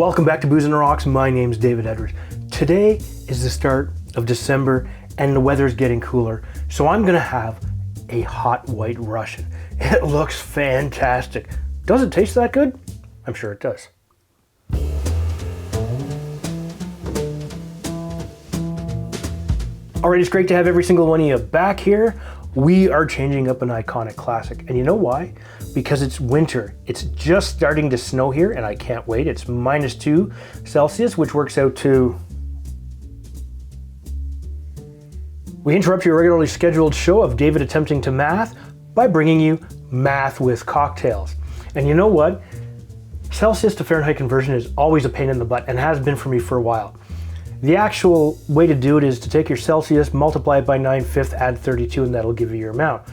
Welcome back to Booze and Rocks. My name's David Edwards. Today is the start of December and the weather's getting cooler, so I'm gonna have a hot white Russian. It looks fantastic. Does it taste that good? I'm sure it does. Alright, it's great to have every single one of you back here. We are changing up an iconic classic, and you know why? Because it's winter. It's just starting to snow here, and I can't wait. It's -2 Celsius, which works out to... We interrupt your regularly scheduled show of David attempting to math by bringing you math with cocktails. And you know what? Celsius to Fahrenheit conversion is always a pain in the butt, and has been for me for a while. The actual way to do it is to take your Celsius, multiply it by 9/5, add 32, and that'll give you your amount.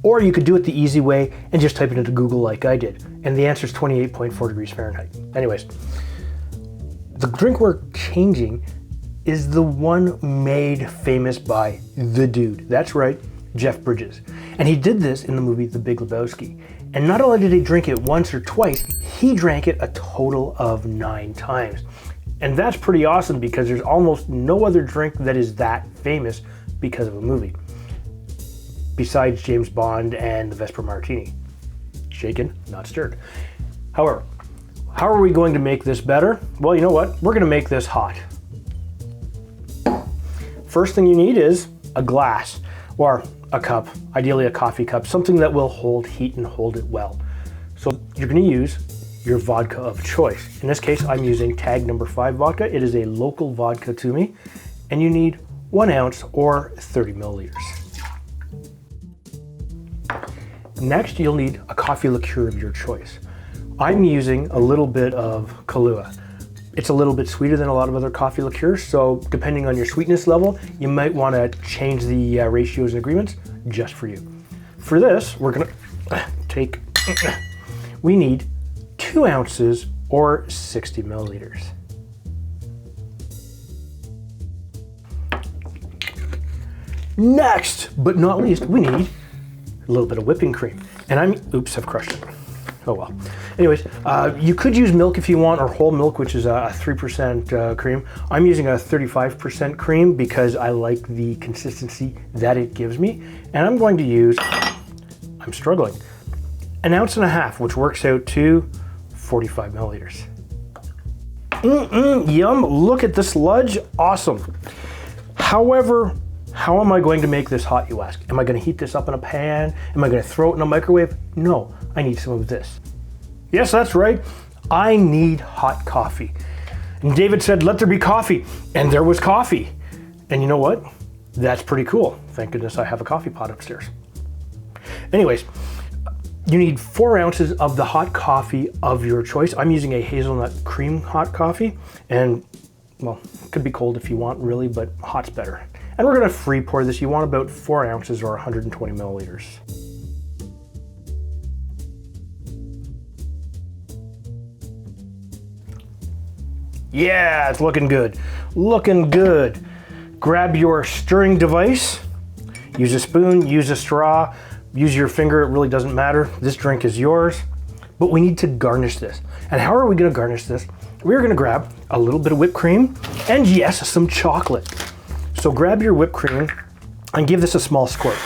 Or you could do it the easy way and just type it into Google like I did. And the answer is 28.4 degrees Fahrenheit. Anyways, the drink we're changing is the one made famous by the dude. That's right, Jeff Bridges. And he did this in the movie The Big Lebowski. And not only did he drink it once or twice, he drank it a total of 9 times. And that's pretty awesome because there's almost no other drink that is that famous because of a movie. Besides James Bond and the Vesper Martini. Shaken, not stirred. However, how are we going to make this better? Well, you know what? We're gonna make this hot. First thing you need is a glass or a cup, ideally a coffee cup, something that will hold heat and hold it well. So you're gonna use your vodka of choice. In this case, I'm using tag number 5 vodka. It is a local vodka to me, and you need 1 ounce or 30 milliliters. Next, you'll need a coffee liqueur of your choice. I'm using a little bit of Kahlua. It's a little bit sweeter than a lot of other coffee liqueurs, so depending on your sweetness level, you might want to change the ratios and agreements just for you. For this, we're gonna take, we need 2 ounces or 60 milliliters. Next, but not least, we need a little bit of whipping cream. And oops, I've crushed it. Oh well. Anyways, you could use milk if you want, or whole milk, which is a 3% cream. I'm using a 35% cream because I like the consistency that it gives me. And I'm going to use, I'm struggling, 1.5 ounces, which works out to 45 milliliters. Yum, look at the sludge, awesome. However, how am I going to make this hot, you ask? Am I gonna heat this up in a pan? Am I gonna throw it in a microwave? No, I need some of this. Yes, that's right, I need hot coffee. And David said, let there be coffee, and there was coffee. And you know what? That's pretty cool. Thank goodness I have a coffee pot upstairs. Anyways, you need 4 ounces of the hot coffee of your choice. I'm using a hazelnut cream hot coffee, and well, it could be cold if you want really, but hot's better. And we're gonna free pour this. You want about 4 ounces or 120 milliliters. Yeah, it's looking good. Looking good. Grab your stirring device. Use a spoon, use a straw, use your finger, it really doesn't matter. This drink is yours, but we need to garnish this. And how are we gonna garnish this? We're gonna grab a little bit of whipped cream and yes, some chocolate. So grab your whipped cream and give this a small squirt.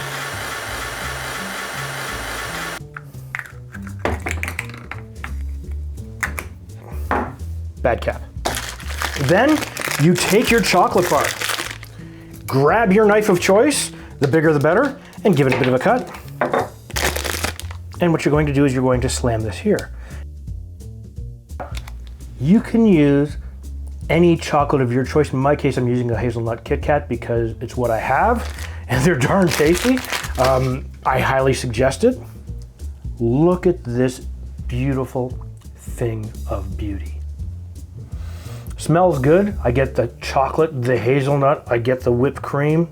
Bad cap. Then you take your chocolate bar, grab your knife of choice, the bigger the better, and give it a bit of a cut. And what you're going to do is you're going to slam this here. You can use any chocolate of your choice. In my case, I'm using a hazelnut Kit Kat because it's what I have, and they're darn tasty. I highly suggest it. Look at this beautiful thing of beauty. Smells good. I get the chocolate, the hazelnut, I get the whipped cream.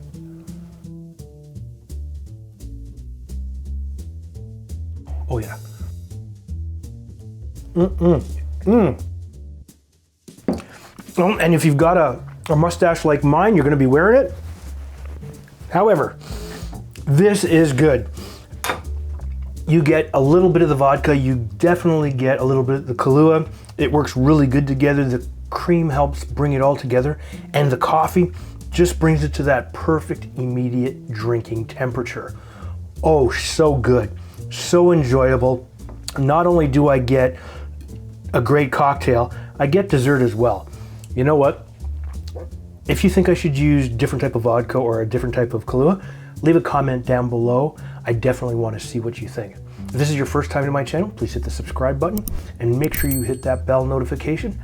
Oh yeah. And if you've got a mustache like mine, you're gonna be wearing it. However, this is good. You get a little bit of the vodka, you definitely get a little bit of the Kahlua. It works really good together. The cream helps bring it all together, and the coffee just brings it to that perfect immediate drinking temperature. Oh, so good, so enjoyable. Not only do I get a great cocktail, I get dessert as well. You know what? If you think I should use different type of vodka or a different type of Kahlua, leave a comment down below. I definitely want to see what you think. If this is your first time to my channel, please hit the subscribe button and make sure you hit that bell notification.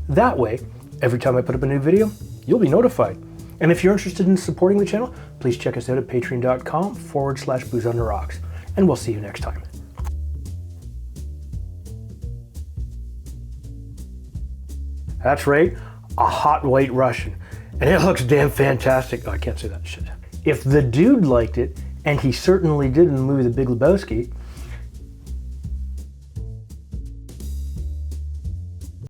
That way, every time I put up a new video, you'll be notified. And if you're interested in supporting the channel, please check us out at patreon.com/booze on the rocks. And we'll see you next time. That's right, a hot white Russian. And it looks damn fantastic. Oh, I can't say that shit. If the dude liked it, and he certainly did in the movie The Big Lebowski,